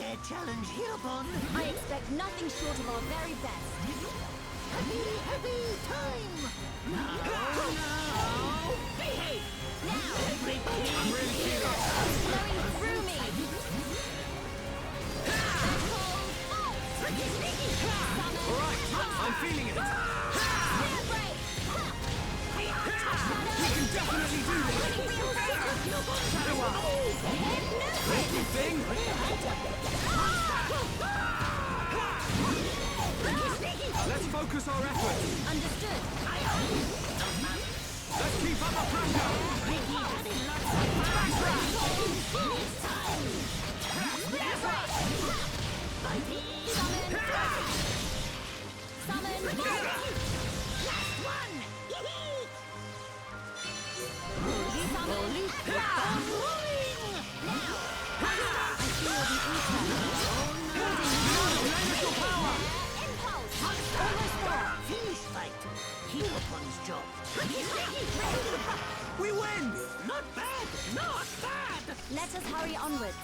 fair challenge hereupon. I expect nothing short of our very best. Happy time! Now! Behave! Now! Everybody! I'm really feeling it. Flowing through me! Tricky sneaky! Alright, I'm feeling it. Snare break! We can definitely do this. Shadow Up. Risky thing. Let's focus our efforts. Understood. Let's keep up the pressure. Summon! Last one! Finish fight! Hereupon job. We win. Not bad! Not bad! Let us hurry onwards.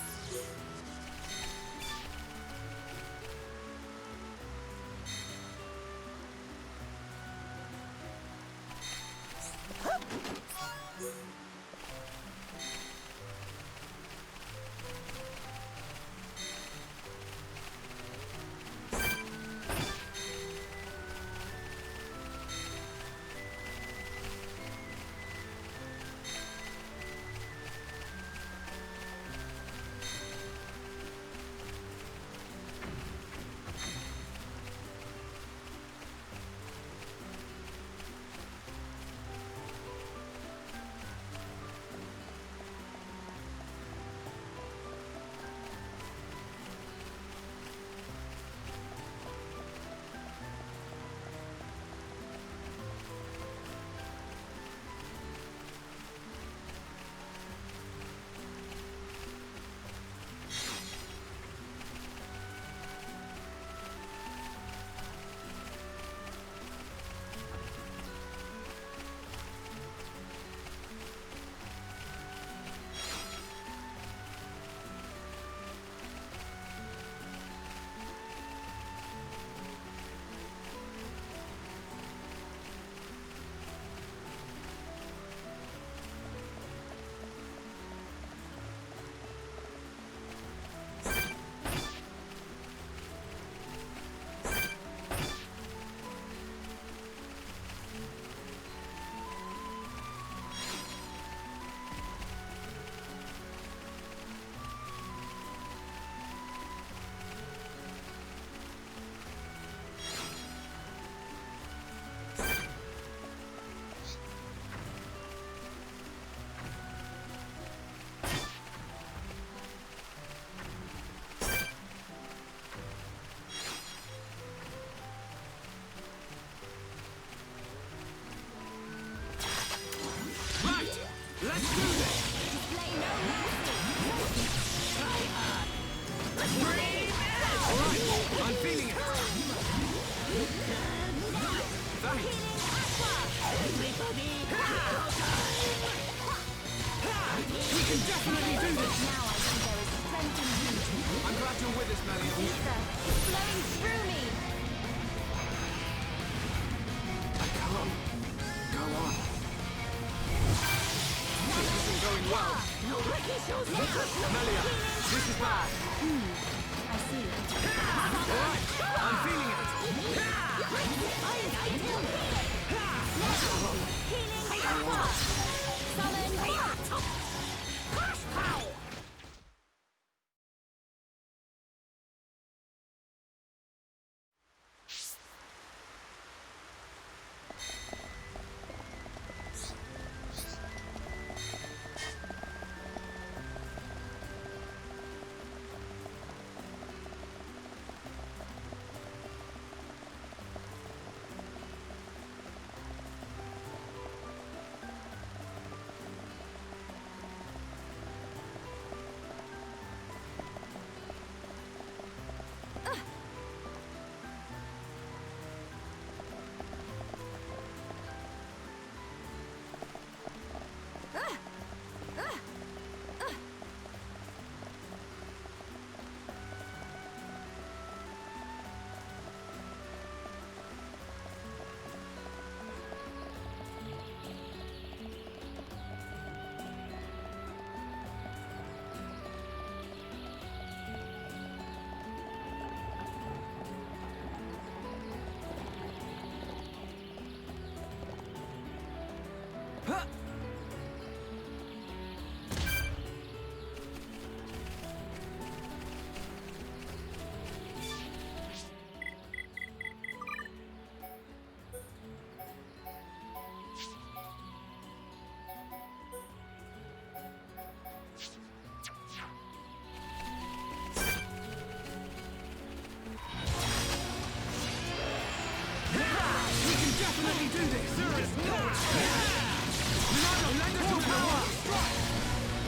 do this! There is no chance! Monado, lend us your power! Strike!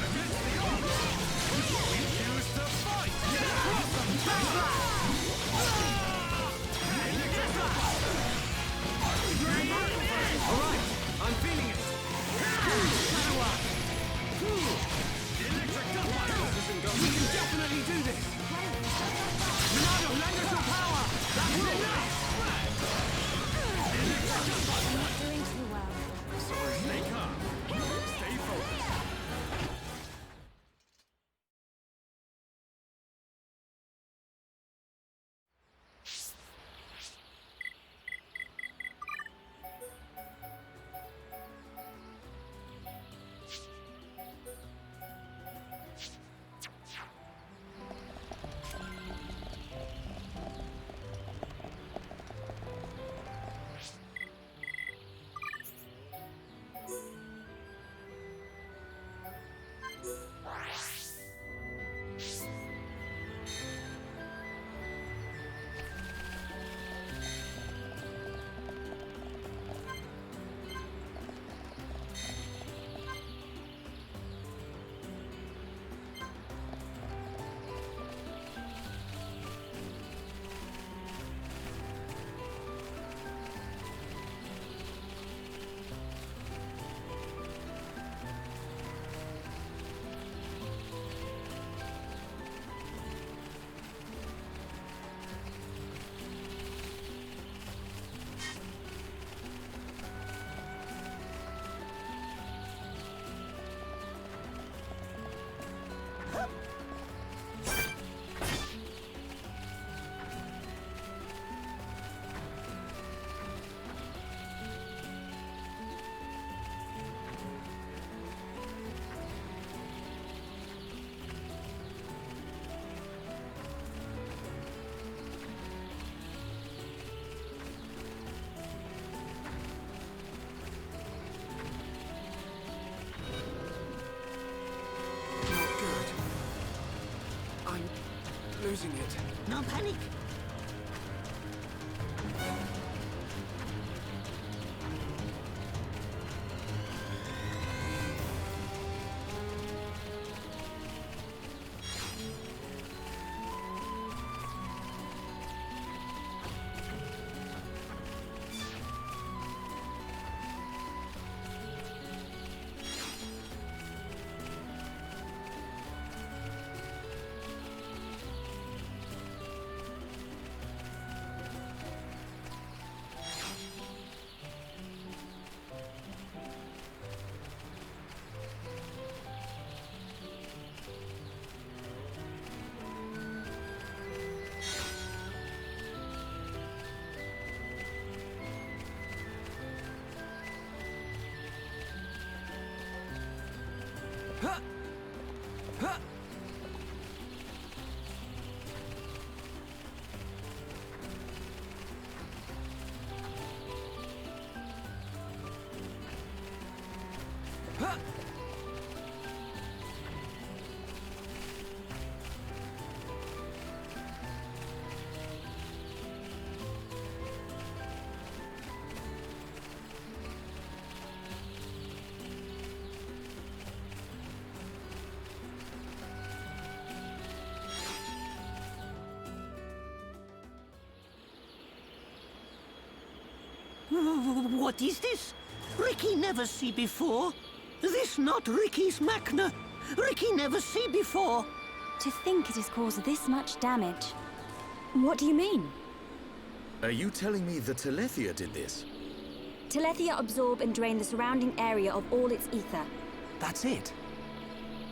Against the odds! We choose to fight! Awesome power! Alright, I'm feeling it! Power! Electric gunfire! We can definitely do this! Monado, lend us your power! That's enough! Not doing too well. So stay calm. Stay focused. Losing it. No panic. What is this? Ricky never see before. This not Ricky's Machna. Ricky never see before. To think it has caused this much damage. What do you mean? Are you telling me the Telethia did this? Telethia absorb and drain the surrounding area of all its ether. That's it.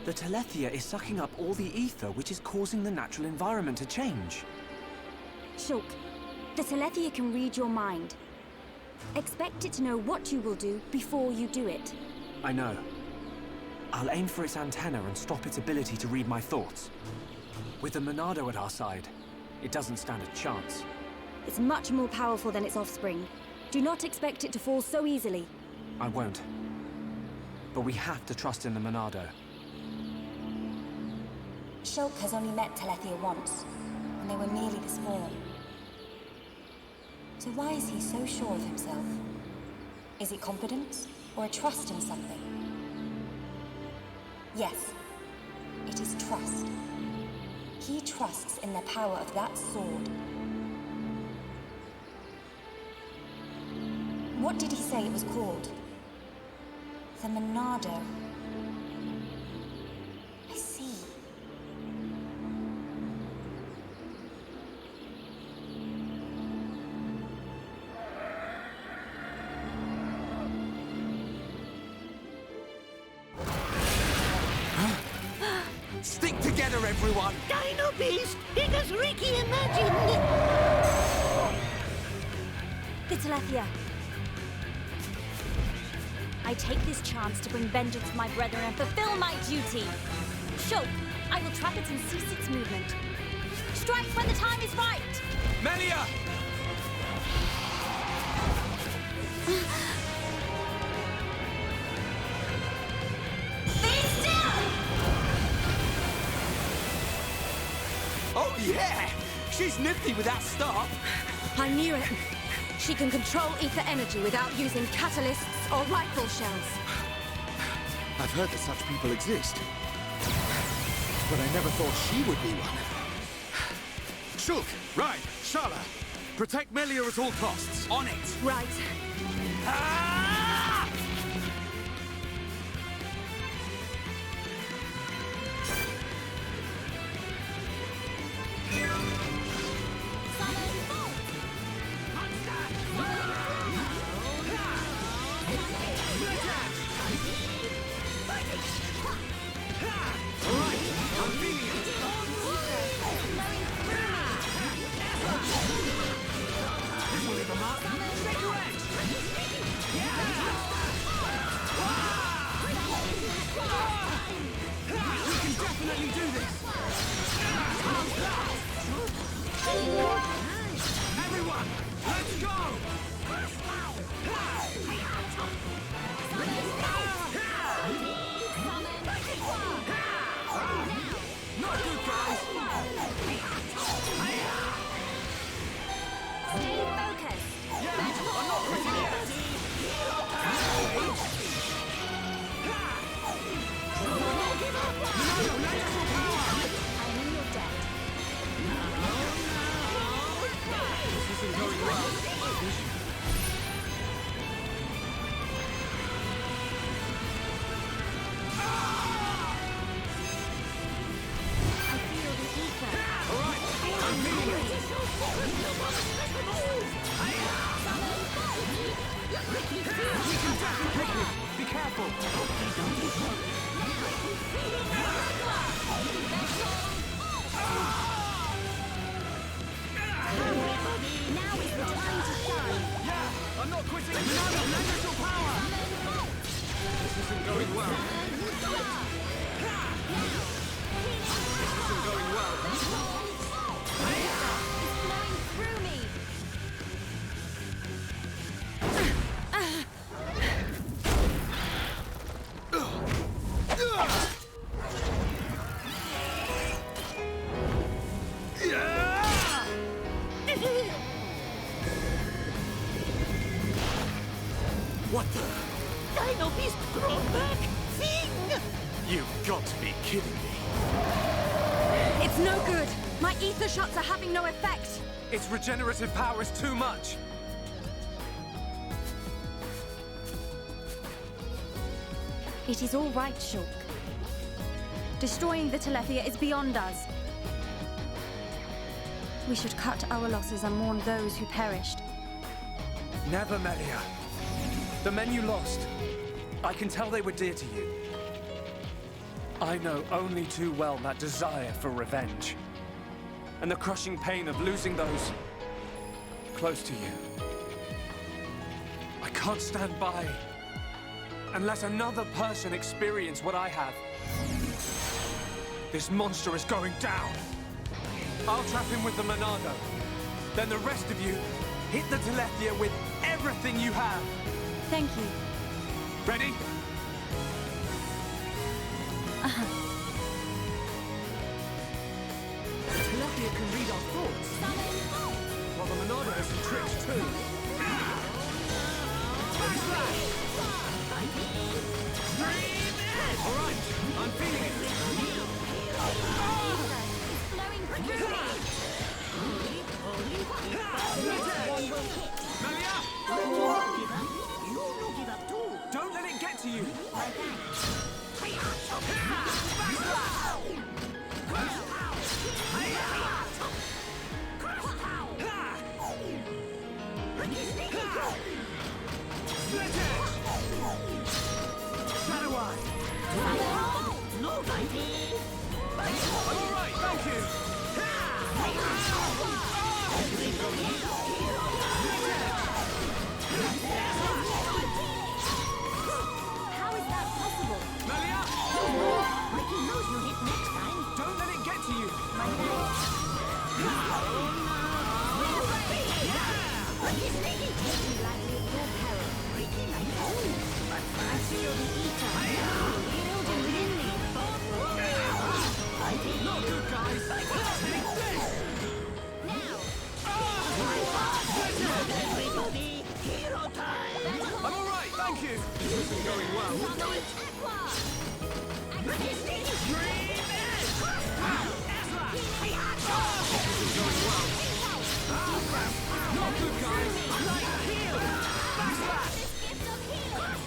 The Telethia is sucking up all the ether, which is causing the natural environment to change. Shulk, the Telethia can read your mind. Expect it to know what you will do before you do it. I know. I'll aim for its antenna and stop its ability to read my thoughts. With the Monado at our side, it doesn't stand a chance. It's much more powerful than its offspring. Do not expect it to fall so easily. I won't. But we have to trust in the Monado. Shulk has only met Telethia once, and they were merely the spawn. So why is he so sure of himself? Is it confidence or a trust in something? Yes, it is trust. He trusts in the power of that sword. What did he say it was called? The Monado. I see. Stick together, everyone! Dino Beast, big as Ricky imagined. The Telethia. I take this chance to bring vengeance to my brethren and fulfill my duty. Shulk, I will trap it and cease its movement. Strike when the time is right! Melia! Be still! Oh yeah! She's nifty with that staff! I knew it. She can control ether energy without using catalysts or rifle shells. I've heard that such people exist. But I never thought she would be one. Shulk! Right, Shala! Protect Melia at all costs. On it! Right. Ah! Everyone, let's go! Not good, guys! Stay focused. Yeah, I'm not quitting yet! I knew your death. This isn't going well. I feel the ether. All right, I'm feeling it. We can definitely pick it. Be careful. Now is the time to shine. Yeah, I'm not quitting. No, lend us your power. This isn't going well. This isn't going well. It's flowing through me. What the? Dino Beast brought back thing. You've got to be kidding me. It's no good. My ether shots are having no effect. Its regenerative power is too much. It is all right, Shulk. Destroying the Telethia is beyond us. We should cut our losses and mourn those who perished. Never, Melia. The men you lost, I can tell they were dear to you. I know only too well that desire for revenge. And the crushing pain of losing those close to you. I can't stand by and let another person experience what I have. This monster is going down. I'll trap him with the Monado. Then the rest of you, hit the Telethia with everything you have. Thank you. Ready? The Telethia can read our thoughts. While the Monado has some tricks too. Smash that! All right, I'm feeling it. It's flowing quickly. One will hit. Melia! You no give up too. Don't let it get to you! My thanks. Shadow Eye! No fighting. All right, thank you! How is that possible? Melia! Ricky knows you hit next time. Don't let it get to you! My thanks. Ricky sneaky. Take me lightly at your peril. Ricky like home. I feel the ether. Building within me. Not good, guys! Take this! Now. Everybody, hero time. I'm all right, thank you! This isn't going well. Summon Aqua. Ricky sneaky. Dream Edge! Not good, guys! Heal! Backslash! This gift of healing.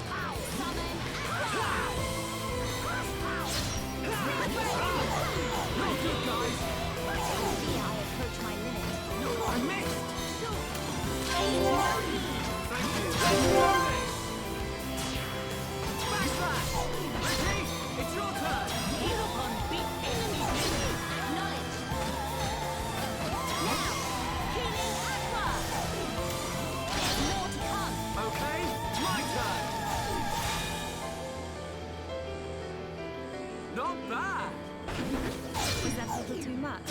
Summon Aqua. Not good, guys! See, I approach my limit. I missed! Ain't no need. Thank you! Backslash! Ricky, it's your turn! Hero con beat enemy. Acknowledge. Now. Healing Aqua. There's more to come. Okay, my turn! Not bad! Is that a little too much?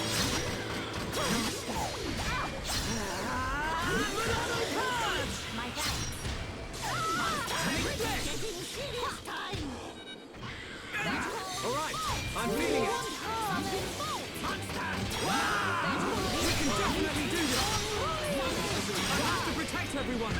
My thanks. Take this! Getting serious time. All right, I'm feeling it! We can definitely do this! I have to protect everyone!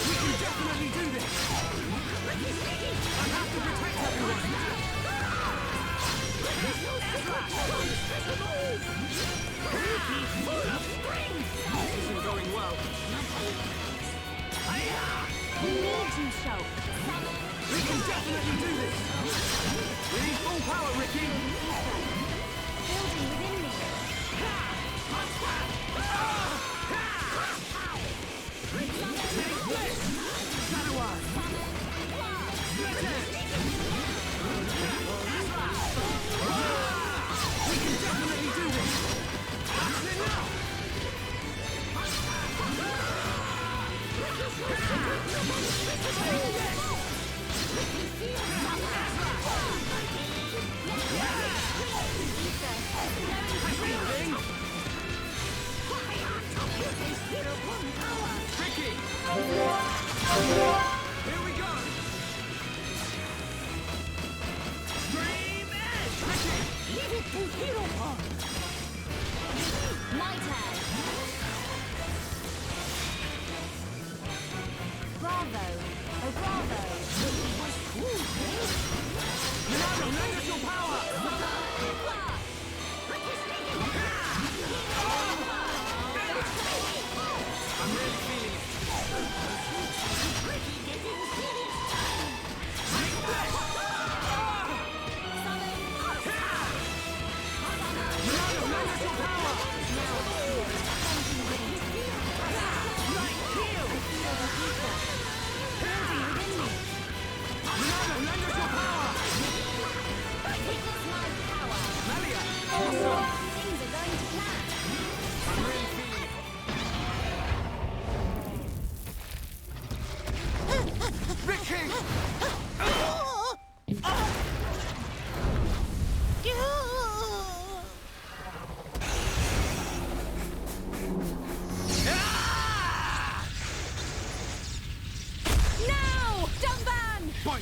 We can definitely do this! I have to protect everyone! This isn't going well. We need you, Shulk. We can definitely do this! We need full power, Ricky! Building within me. Shadow Eye! Split Edge! We can definitely do this! That's enough! Anything? Ricky! Here we go! Dream Edge! Ricky! Leave it to hero con. My turn. Bravo. Oh, bravo. Minato, lend us your power! I'm really feeling it.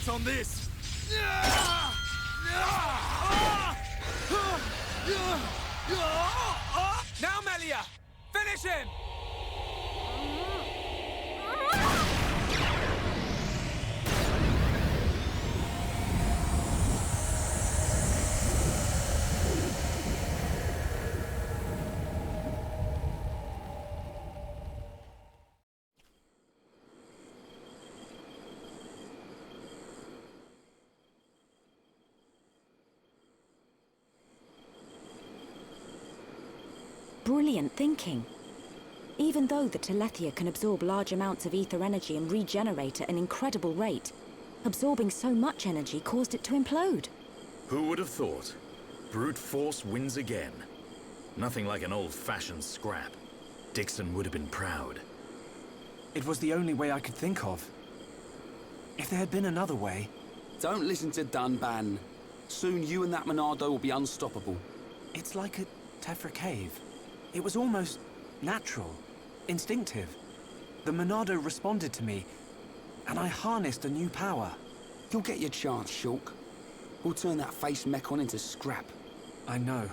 nuts on this! Now, Melia! Finish him! Brilliant thinking. Even though the Telethia can absorb large amounts of ether energy and regenerate at an incredible rate, absorbing so much energy caused it to implode. Who would have thought? Brute force wins again. Nothing like an old-fashioned scrap. Dixon would have been proud. It was the only way I could think of. If there had been another way... Don't listen to Dunban. Soon you and that Monado will be unstoppable. It's like a Tephra cave. It was almost natural, instinctive. The Monado responded to me, and I harnessed a new power. You'll get your chance, Shulk. We'll turn that face mech on into scrap. I know.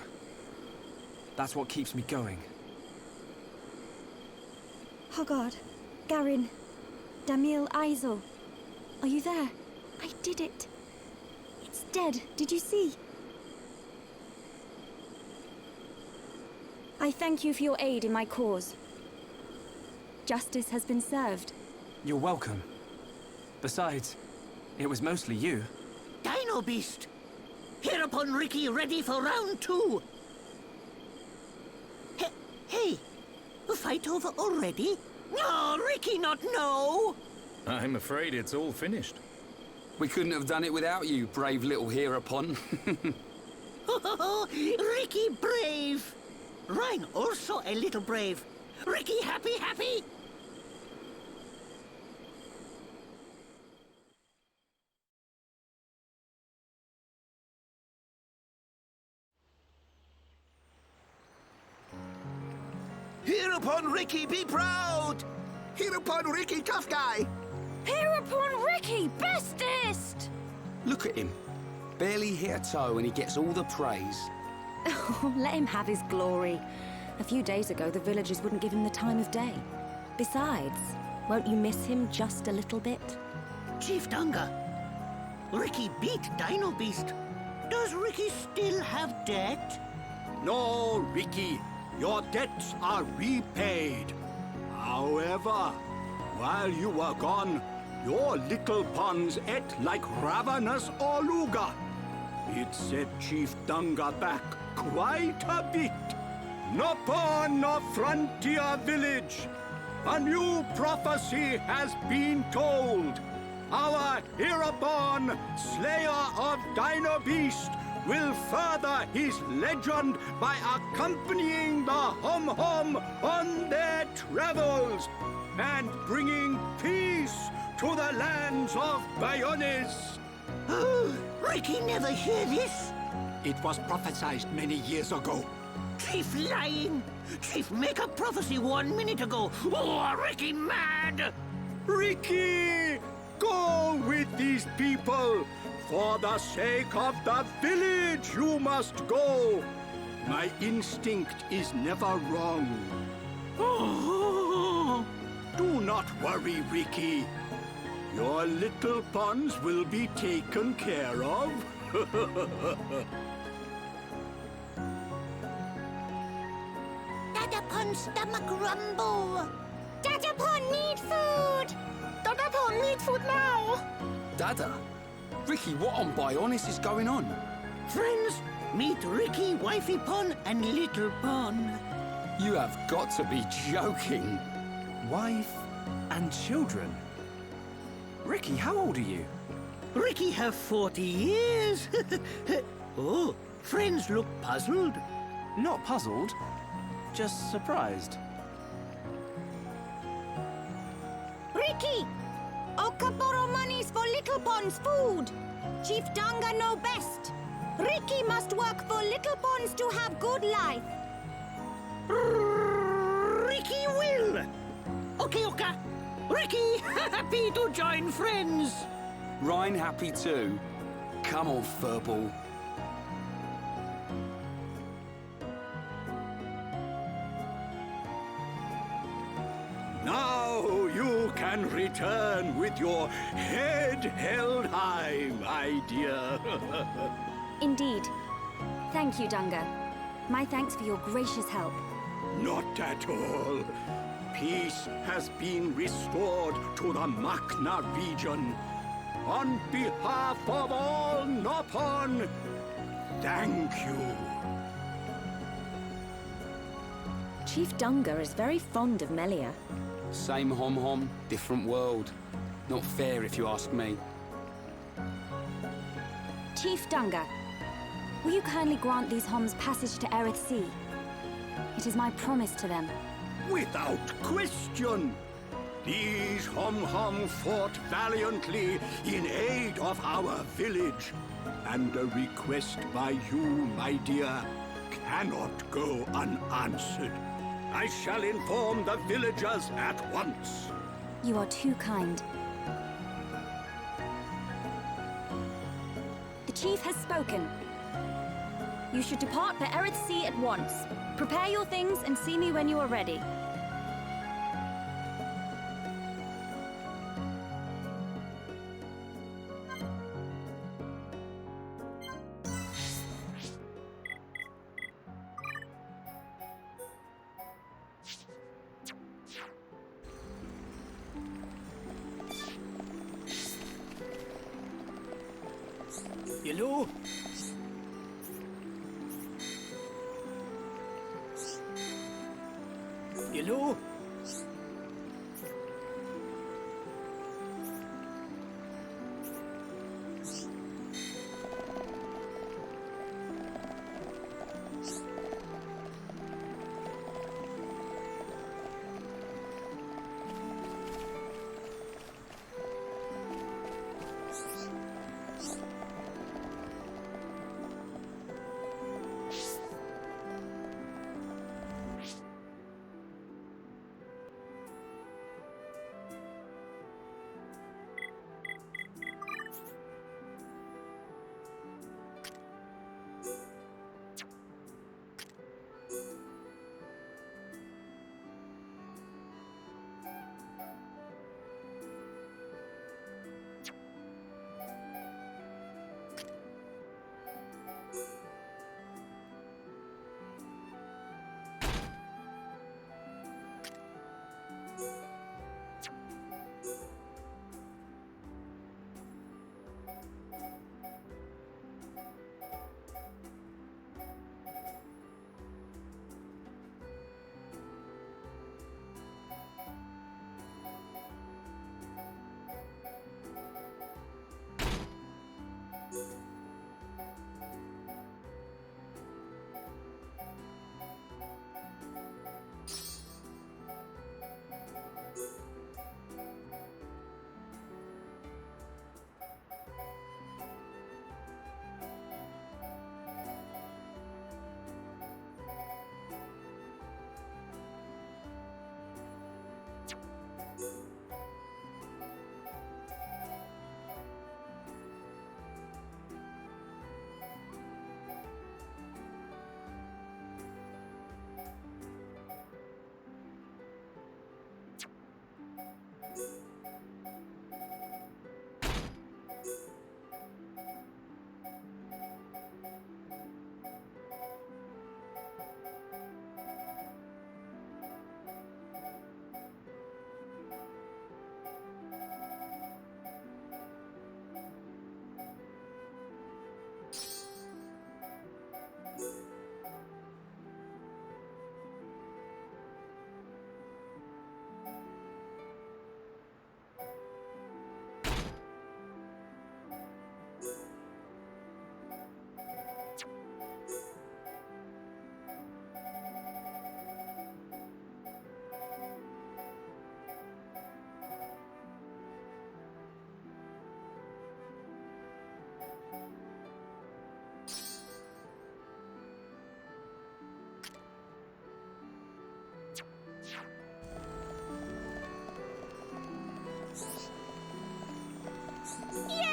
That's what keeps me going. Hogard, Garin, Damil Aizo. Are you there? I did it. It's dead. Did you see? I thank you for your aid in my cause. Justice has been served. You're welcome. Besides, it was mostly you. Dino Beast! Hereupon Ricky ready for round 2. Hey, fight over already? No, Ricky not know! I'm afraid it's all finished. We couldn't have done it without you, brave little Hereupon. Ricky brave! Rhine also a little brave. Ricky happy? Hereupon Ricky, be proud! Hereupon Ricky, tough guy! Hereupon Ricky, bestest! Look at him. Barely hit a toe and he gets all the praise. Let him have his glory. A few days ago, the villagers wouldn't give him the time of day. Besides, won't you miss him just a little bit? Chief Dunga, Ricky beat Dino Beast. Does Ricky still have debt? No, Ricky. Your debts are repaid. However, while you were gone, your little pawns ate like ravenous Oluga. It set Chief Dunga back quite a bit. No pawn, no frontier village. A new prophecy has been told. Our Hereupon, Slayer of Dino Beast, will further his legend by accompanying the Hum-Hum on their travels and bringing peace to the lands of Bayonis. Ricky never hear this? It was prophesied many years ago. Chief lying. Chief make a prophecy 1 minute ago. Oh, Ricky mad! Ricky, go with these people. For the sake of the village, you must go. My instinct is never wrong. Oh. Do not worry, Ricky. Your little pawns will be taken care of. Dadapon stomach rumble. Dadapon need food! Dadapon need food now. Dada? Ricky, what on Bionis is going on? Friends, meet Ricky, Wifey Pon, and Little Pon. You have got to be joking. Wife and children. Ricky, how old are you? Ricky have 40 years. Oh, friends look puzzled. Not puzzled, just surprised. Ricky! Okaboro monies for Little Pond's food. Chief Dunga know best. Ricky must work for Little Ponds to have good life. Ricky will. Okay, Oka. Ricky, happy to join friends. Ryan happy too? Come on, furball. Now you can return with your head held high, my dear. Indeed. Thank you, Dunga. My thanks for your gracious help. Not at all. Peace has been restored to the Makna region. On behalf of all Nopon, thank you. Chief Dunga is very fond of Melia. Same hom-hom, different world. Not fair if you ask me. Chief Dunga, will you kindly grant these Homs passage to Erith Sea? It is my promise to them. Without question. These Hom-Hom fought valiantly in aid of our village. And a request by you, my dear, cannot go unanswered. I shall inform the villagers at once. You are too kind. The chief has spoken. You should depart for Erith Sea at once. Prepare your things and see me when you are ready. Hello? Hello? Yay!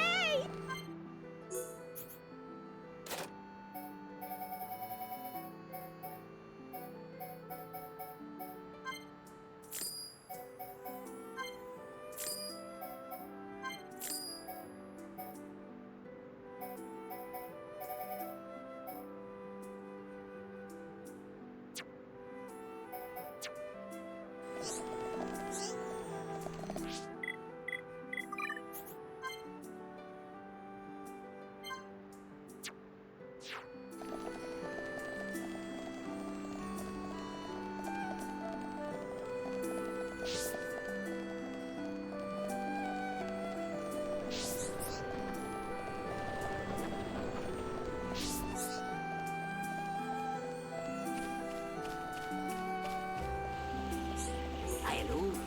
Hello.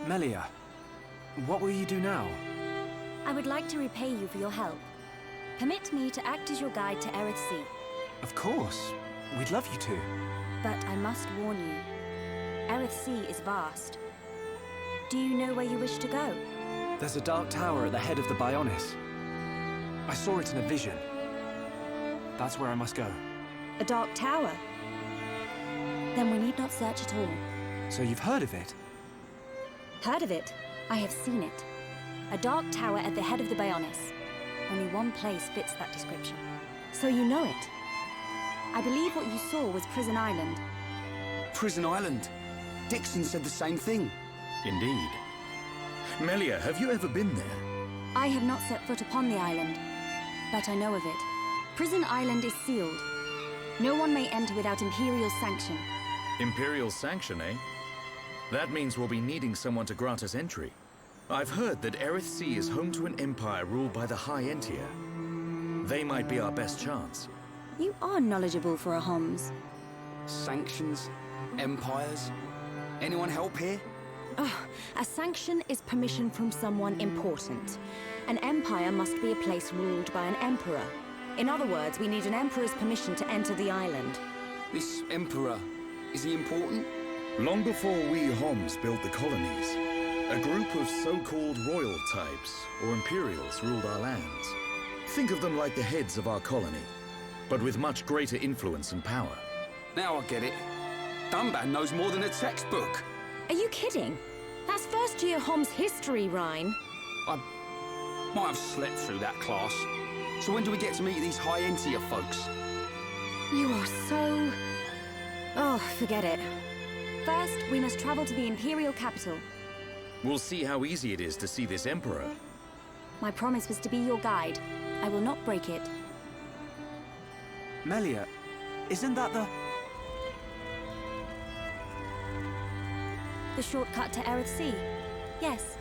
Melia, what will you do now? I would like to repay you for your help. Permit me to act as your guide to Erith Sea. Of course. We'd love you to. But I must warn you. Erith Sea is vast. Do you know where you wish to go? There's a dark tower at the head of the Bionis. I saw it in a vision. That's where I must go. A dark tower? Then we need not search at all. So you've heard of it? Heard of it? I have seen it. A dark tower at the head of the Bionis. Only one place fits that description. So you know it? I believe what you saw was Prison Island. Prison Island. Dixon said the same thing. Indeed. Melia, have you ever been there? I have not set foot upon the island, but I know of it. Prison Island is sealed. No one may enter without Imperial sanction. Imperial sanction, eh? That means we'll be needing someone to grant us entry. I've heard that Erith Sea is home to an empire ruled by the High Entier. They might be our best chance. You are knowledgeable for a Homs. Sanctions? Empires? Anyone help here? A sanction is permission from someone important. An empire must be a place ruled by an emperor. In other words, we need an emperor's permission to enter the island. This emperor, is he important? Long before we Homs built the colonies, a group of so-called royal types, or imperials, ruled our lands. Think of them like the heads of our colony, but with much greater influence and power. Now I get it. Dunban knows more than a textbook. Are you kidding? That's first year Homs history, Rhine. I might have slept through that class. So when do we get to meet these High Entier folks? You are so... Oh, forget it. First, we must travel to the Imperial capital. We'll see how easy it is to see this emperor. My promise was to be your guide. I will not break it. the shortcut to Aerith Sea. Yes.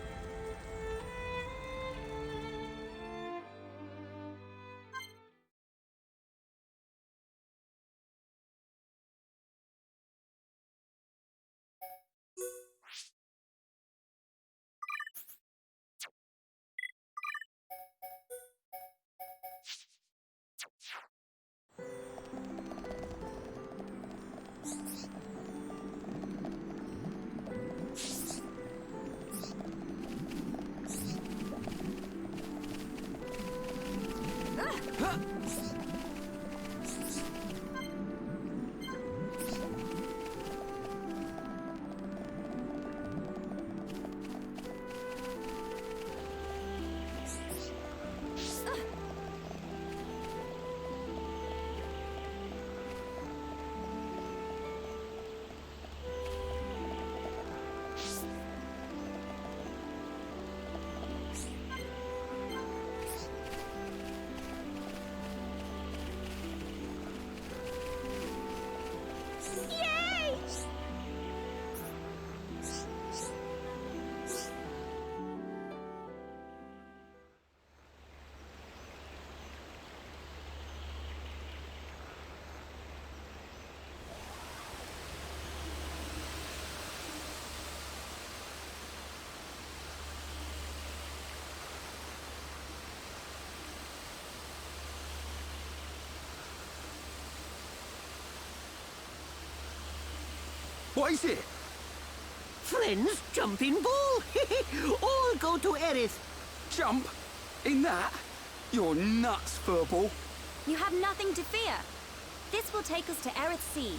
What is it? Friends, jumping ball. All go to Aerith. Jump? In that? You're nuts, Furball. You have nothing to fear. This will take us to Aerith Sea.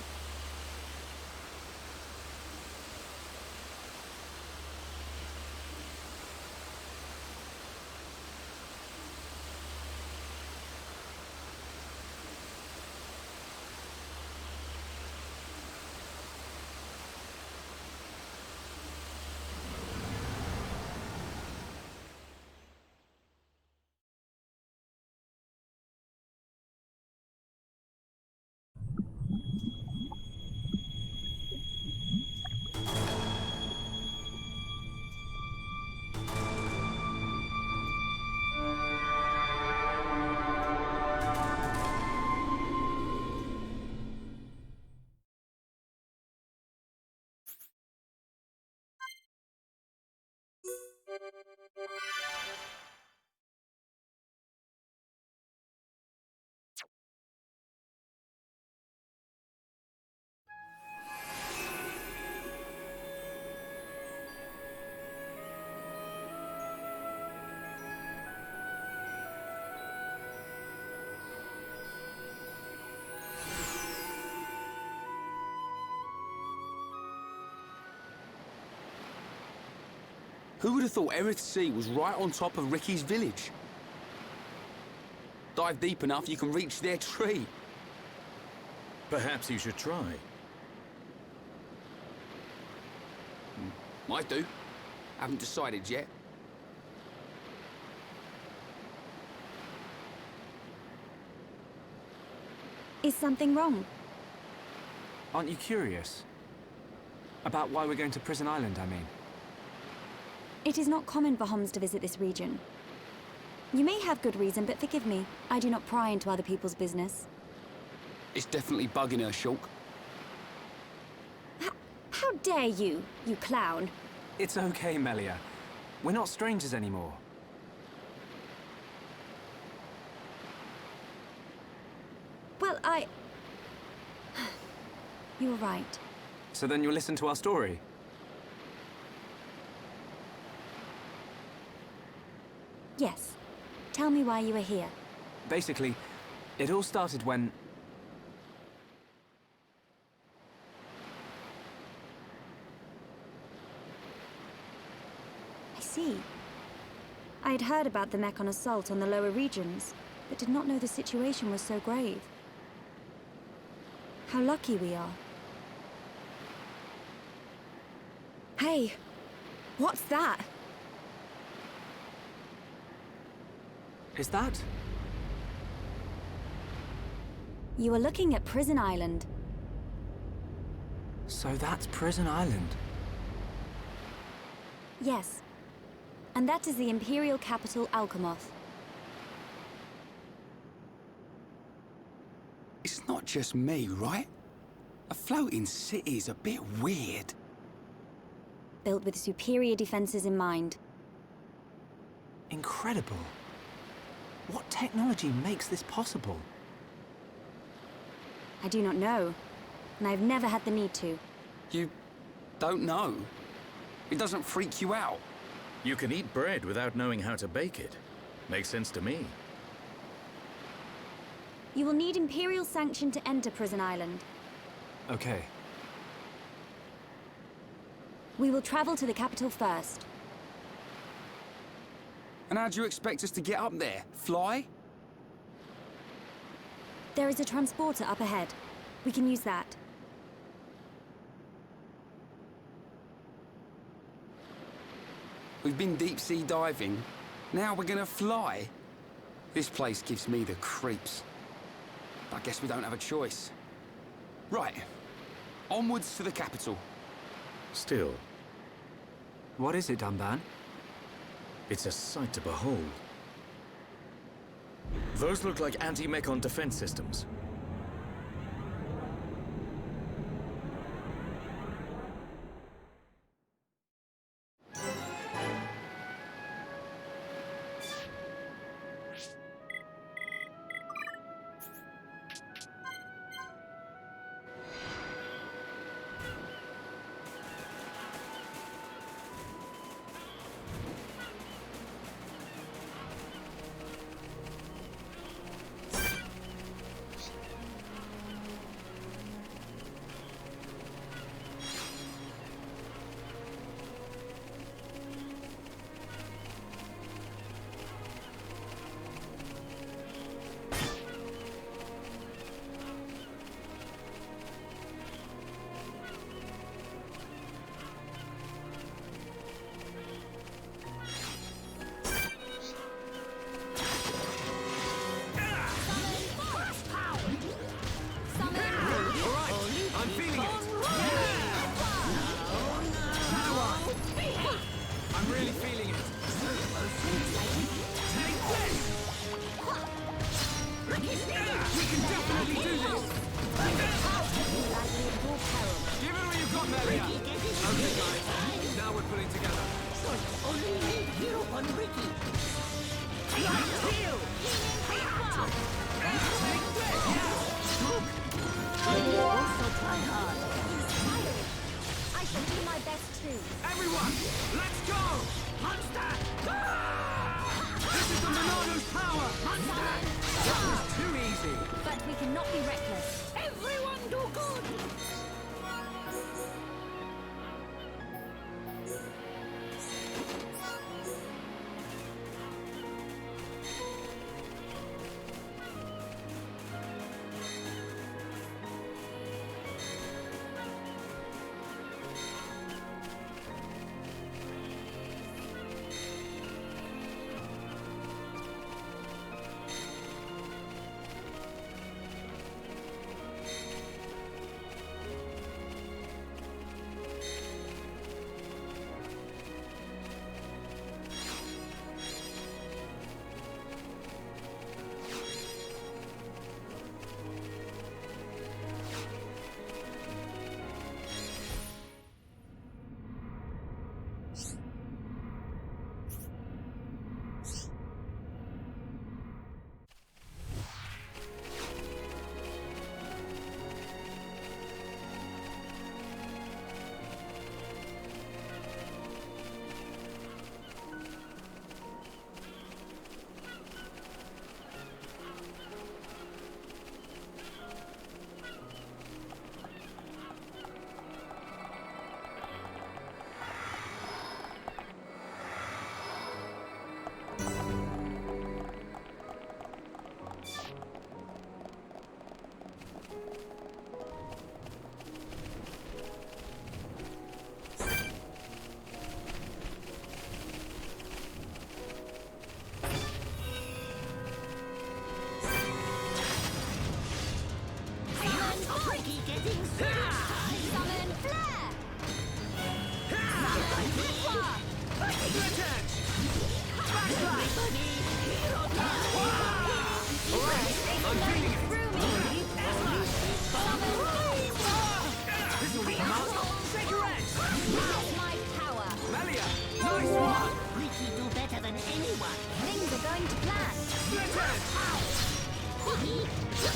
Who would have thought Aerith Sea was right on top of Ricky's village? Dive deep enough, you can reach their tree. Perhaps you should try. Might do. Haven't decided yet. Is something wrong? Aren't you curious? About why we're going to Prison Island, I mean. It is not common for Homs to visit this region. You may have good reason, but forgive me. I do not pry into other people's business. It's definitely bugging her, Shulk. How dare you, you clown? It's okay, Melia. We're not strangers anymore. Well, You're right. So then you'll listen to our story? Yes. Tell me why you are here. Basically, it all started when... I see. I had heard about the Mechon assault on the lower regions, but did not know the situation was so grave. How lucky we are. Hey! What's that? Is that? You are looking at Prison Island. So that's Prison Island. Yes. And that is the Imperial capital, Alcamoth. It's not just me, right? A floating city's a bit weird. Built with superior defenses in mind. Incredible. What technology makes this possible? I do not know, and I've never had the need to. You don't know? It doesn't freak you out? You can eat bread without knowing how to bake it. Makes sense to me. You will need Imperial sanction to enter Prison Island. Okay. We will travel to the capital first. And how do you expect us to get up there? Fly? There is a transporter up ahead. We can use that. We've been deep-sea diving. Now we're gonna fly? This place gives me the creeps. But I guess we don't have a choice. Right. Onwards to the capital. Still, What is it, Dunban? it's a sight to behold. Those look like anti-mechon defense systems. I'm feeling it. I'm really feeling it. Take this! We can definitely do this! Give it all you've got, Melia! Okay, guys. Now we're pulling together. Only need hero on Ricky. Also try hard. Inspiring. I shall do my best too. Everyone, let's go! Monster! This is the Monano's power! That was too easy! But we cannot be reckless. Everyone do good!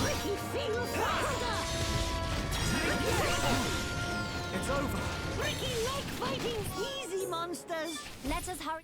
Ricky, feel faster! It's over. Ricky, like fighting easy monsters! Let us hurry.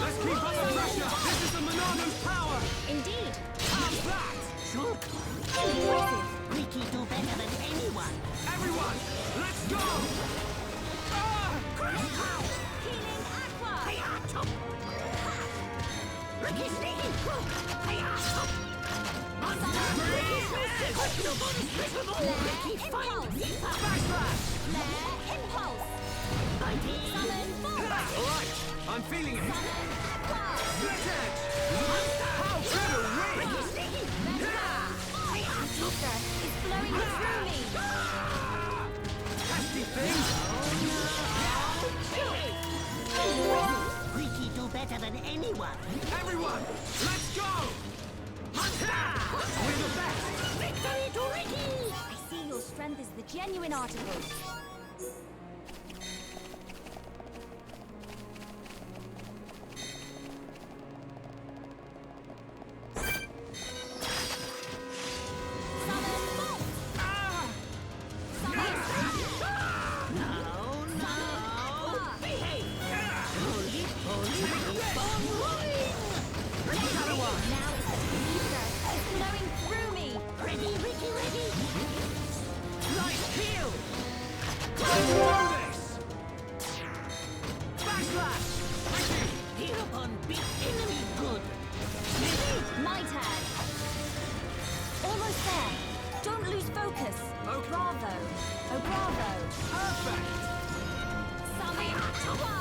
Let's keep up the pressure! This is the Monado's power! Indeed. How's that? Impressive. Ricky do better than anyone! Everyone, let's go! Healing aqua. Ricky sneaking! Ricky fire! Flare impulse. Summon force. All right, I'm feeling it. Aqua. Split edge! How good a win! Ether is flowing through me. Nasty thing! Ricky do better than anyone! Everyone, let's go! We're the best! Victory to Ricky! I see your strength is the genuine article. Summon bolt. Summon Now it's the ether is flowing through me. Ready, Ricky, ready! Nice kill! Do this! Backslash! Ricky! Here upon big enemy good! My turn. Almost there. Don't lose focus. Okay. Bravo. Oh, bravo. Perfect! Summon aqua.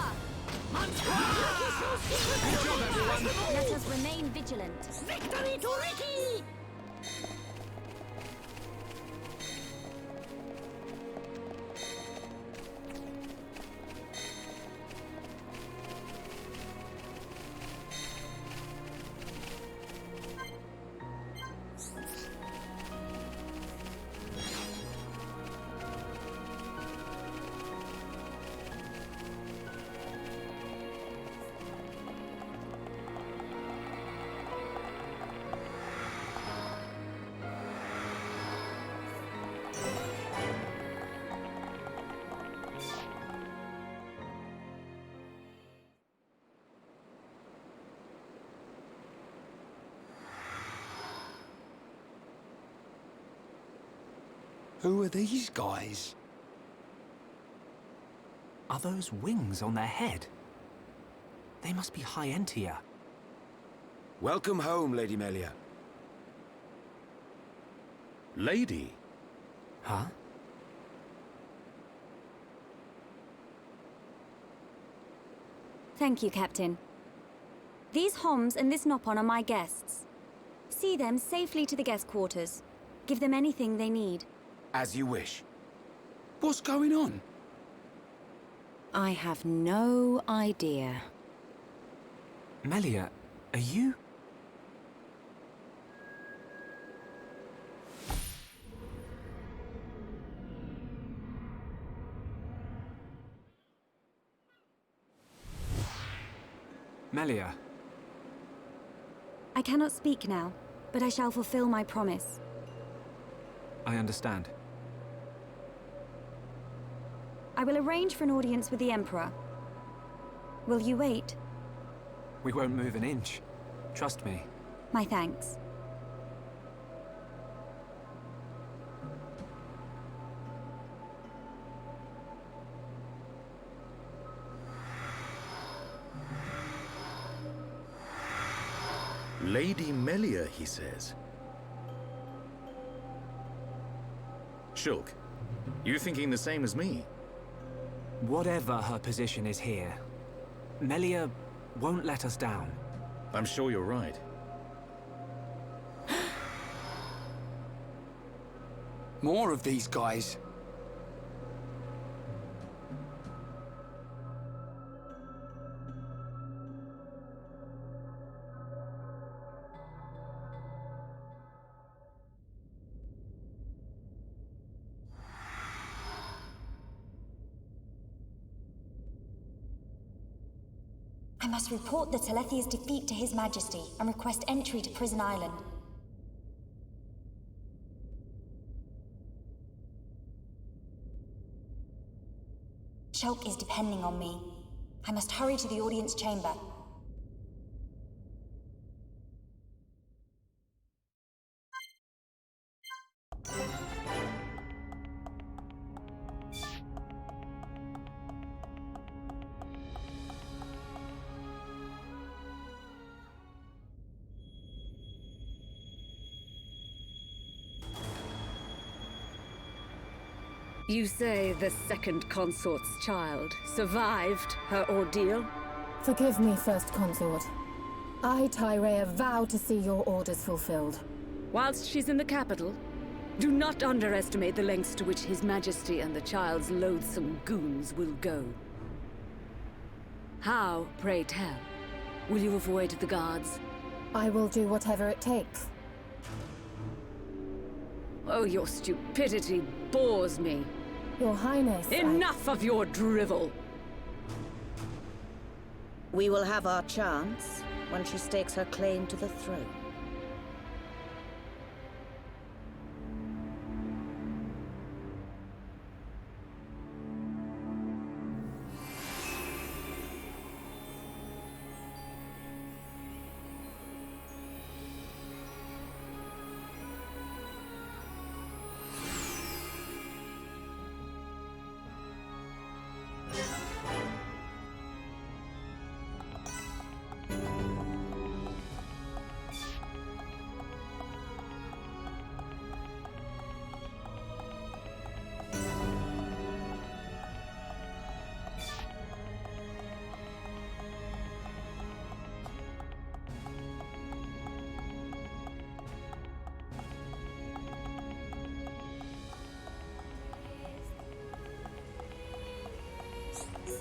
Good job, everyone! Let us remain vigilant. Victory to Ricky! Who are these guys? Are those wings on their head? They must be Hyentia. Welcome home, Lady Melia. Lady? Huh? Thank you, Captain. These Homs and this Nopon are my guests. See them safely to the guest quarters. Give them anything they need. As you wish. What's going on? I have no idea. Melia, are you? Melia, I cannot speak now, but I shall fulfill my promise. I understand. I will arrange for an audience with the Emperor. Will you wait? We won't move an inch. Trust me. My thanks. Lady Melia, he says. Shulk, you thinking the same as me? Whatever her position is here, Melia won't let us down. I'm sure you're right. More of these guys. I must report the Telethia's defeat to His Majesty and request entry to Prison Island. Shulk is depending on me. I must hurry to the audience chamber. You say the second consort's child survived her ordeal? Forgive me, First Consort. I, Tyrea, vow to see your orders fulfilled. Whilst she's in the capital, do not underestimate the lengths to which His Majesty and the child's loathsome goons will go. How, pray tell, will you avoid the guards? I will do whatever it takes. Oh, your stupidity bores me. Your Highness, Enough of your drivel! We will have our chance when she stakes her claim to the throne.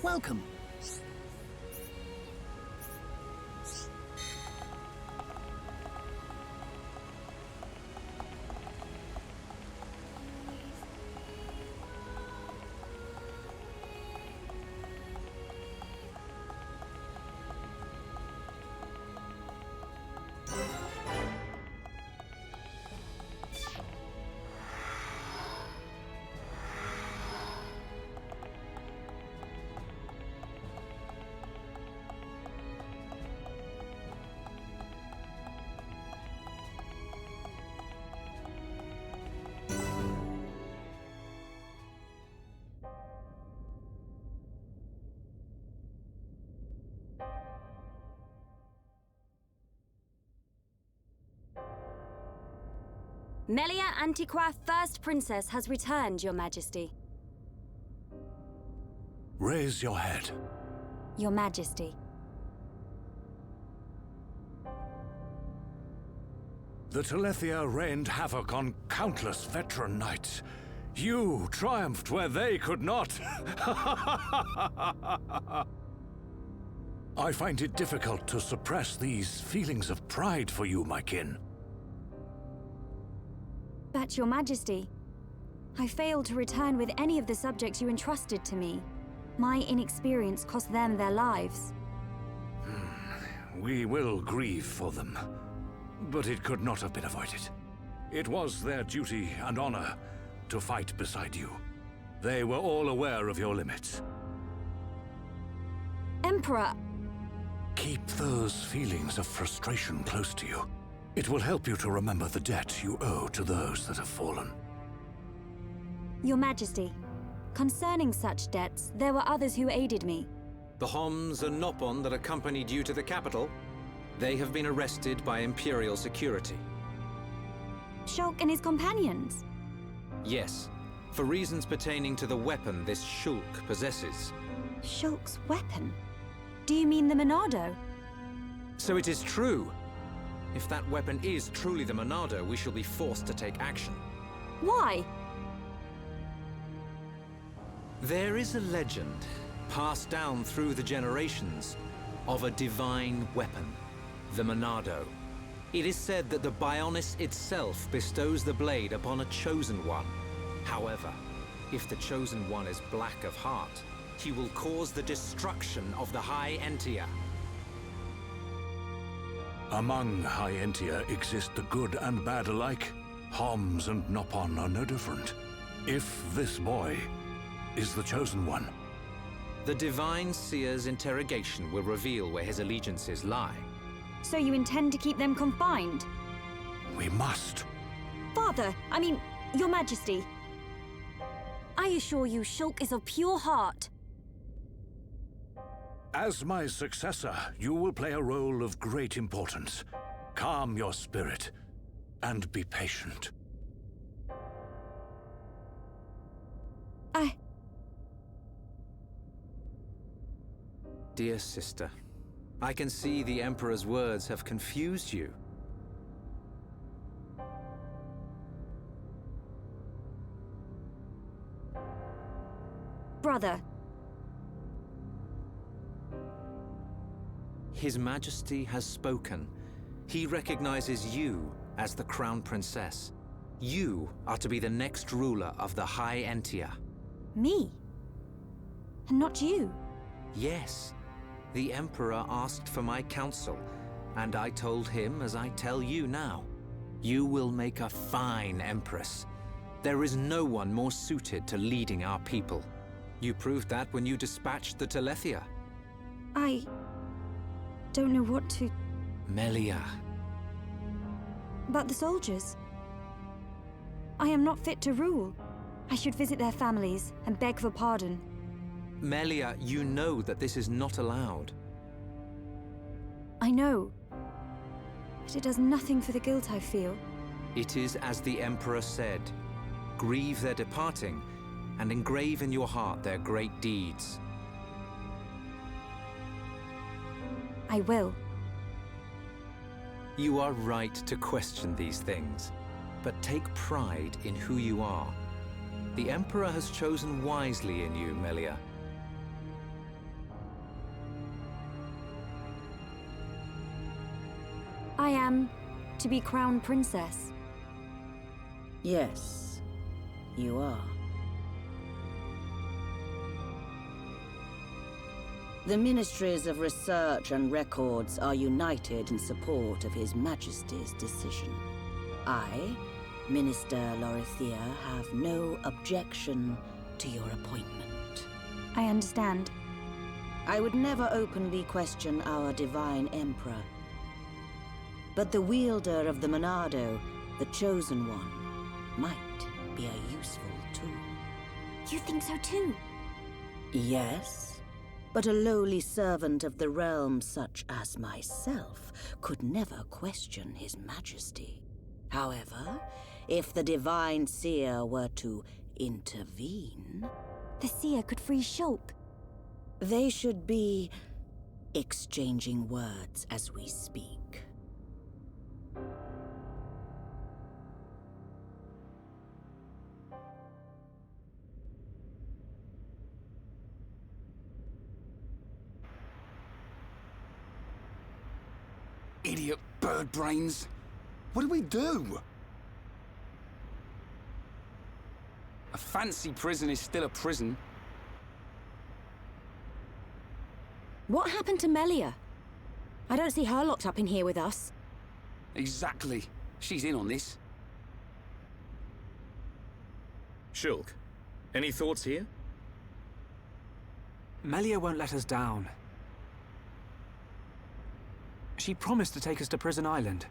Welcome. Melia Antiqua, First Princess, has returned, Your Majesty. Raise your head. Your Majesty. The Telethia rained havoc on countless veteran knights. You triumphed where they could not. I find it difficult to suppress these feelings of pride for you, my kin. But, Your Majesty, I failed to return with any of the subjects you entrusted to me. My inexperience cost them their lives. We will grieve for them, but it could not have been avoided. It was their duty and honor to fight beside you. They were all aware of your limits. Emperor! Keep those feelings of frustration close to you. It will help you to remember the debt you owe to those that have fallen. Your Majesty, concerning such debts, there were others who aided me. The Homs and Nopon that accompanied you to the capital? They have been arrested by Imperial security. Shulk and his companions? Yes, for reasons pertaining to the weapon this Shulk possesses. Shulk's weapon? Do you mean the Monado? So it is true. If that weapon is truly the Monado, we shall be forced to take action. Why? There is a legend, passed down through the generations, of a divine weapon, the Monado. It is said that the Bionis itself bestows the blade upon a chosen one. However, if the chosen one is black of heart, he will cause the destruction of the High Entia. Among High Entia exist the good and bad alike. Homs and Nopon are no different. If this boy is the chosen one. The Divine Seer's interrogation will reveal where his allegiances lie. So you intend to keep them confined? We must. Father, I mean, Your Majesty. I assure you, Shulk is of pure heart. As my successor, you will play a role of great importance. Calm your spirit and be patient. Dear sister, I can see the Emperor's words have confused you. Brother. His Majesty has spoken. He recognizes you as the Crown Princess. You are to be the next ruler of the High Entia. Me? And not you? Yes. The Emperor asked for my counsel, and I told him as I tell you now. You will make a fine Empress. There is no one more suited to leading our people. You proved that when you dispatched the Telethia. I don't know what to... Melia. But the soldiers? I am not fit to rule. I should visit their families and beg for pardon. Melia, you know that this is not allowed. I know. But it does nothing for the guilt I feel. It is as the Emperor said. Grieve their departing, and engrave in your heart their great deeds. I will. You are right to question these things, but take pride in who you are. The Emperor has chosen wisely in you, Melia. I am to be Crown Princess. Yes, you are. The Ministries of Research and Records are united in support of His Majesty's decision. I, Minister Lorithia, have no objection to your appointment. I understand. I would never openly question our Divine Emperor. But the wielder of the Monado, the Chosen One, might be a useful tool. You think so too? Yes, but a lowly servant of the realm such as myself could never question His Majesty. However, if the Divine Seer were to intervene... The Seer could free Shulk. They should be exchanging words as we speak. Idiot bird brains. What do we do? A fancy prison is still a prison. What happened to Melia? I don't see her locked up in here with us. Exactly. She's in on this. Shulk, any thoughts here? Melia won't let us down. She promised to take us to Prison Island.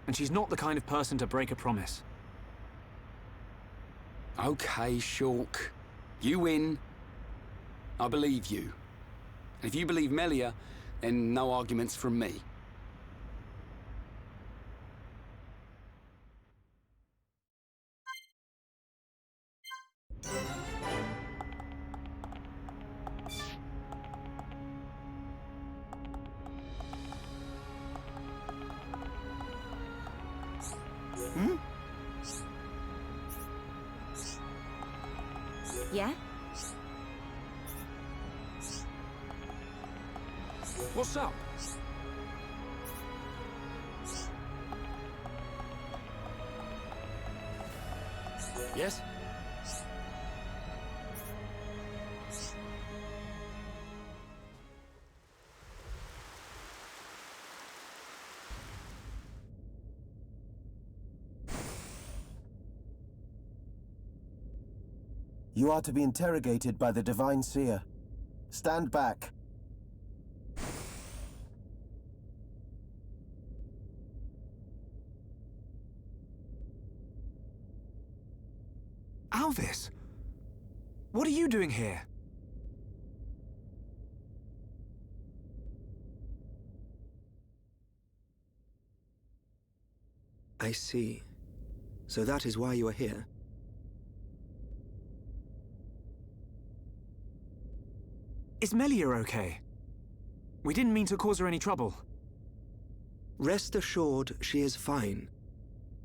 And she's not the kind of person to break a promise. Okay, Shulk. You win. I believe you. And if you believe Melia, And no arguments from me. Yeah? What's up? Yes? You are to be interrogated by the Divine Seer. Stand back. Alvis! What are you doing here? I see. So that is why you are here. Is Melia okay? We didn't mean to cause her any trouble. Rest assured, she is fine.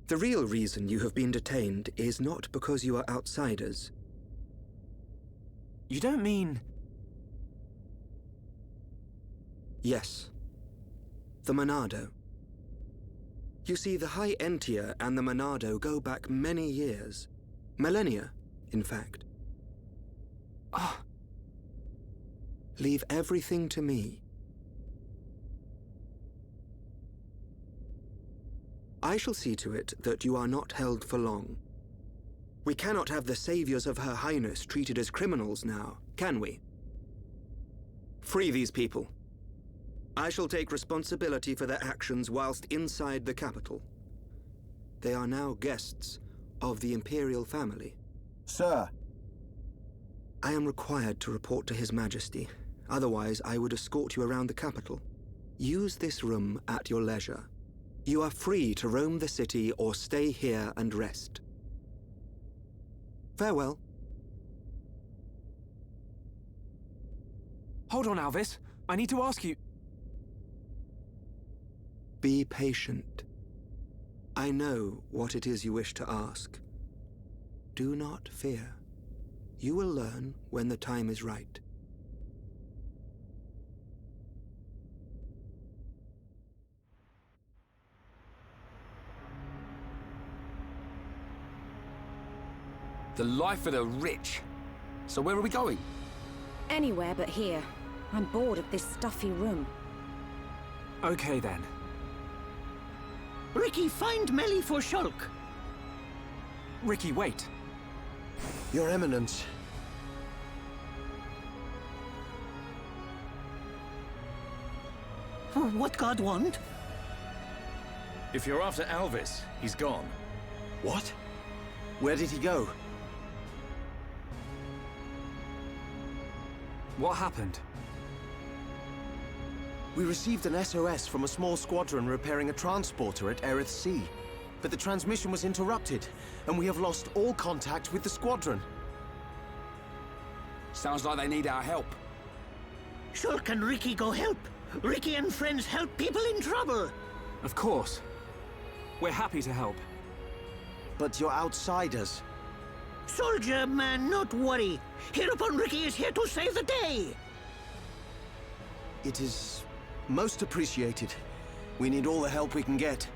The real reason you have been detained is not because you are outsiders. You don't mean... Yes. The Monado. You see, the High Entia and the Monado go back many years. Millennia, in fact. Ah. Leave everything to me. I shall see to it that you are not held for long. We cannot have the saviors of Her Highness treated as criminals now, can we? Free these people. I shall take responsibility for their actions whilst inside the capital. They are now guests of the Imperial family. Sir. I am required to report to His Majesty. Otherwise, I would escort you around the capital. Use this room at your leisure. You are free to roam the city or stay here and rest. Farewell. Hold on, Alvis. I need to ask you... Be patient. I know what it is you wish to ask. Do not fear. You will learn when the time is right. The life of the rich. So where are we going? Anywhere but here. I'm bored of this stuffy room. Okay then. Ricky, find Melly for Shulk. Ricky, wait. Your Eminence. What God want? If you're after Alvis, he's gone. What? Where did he go? What happened? We received an SOS from a small squadron repairing a transporter at Erith Sea. But the transmission was interrupted, and we have lost all contact with the squadron. Sounds like they need our help. Shulk and Ricky go help. Ricky and friends help people in trouble. Of course. We're happy to help. But you're outsiders. Soldier man, not worry. Hereupon Ricky is here to save the day. It is most appreciated. We need all the help we can get.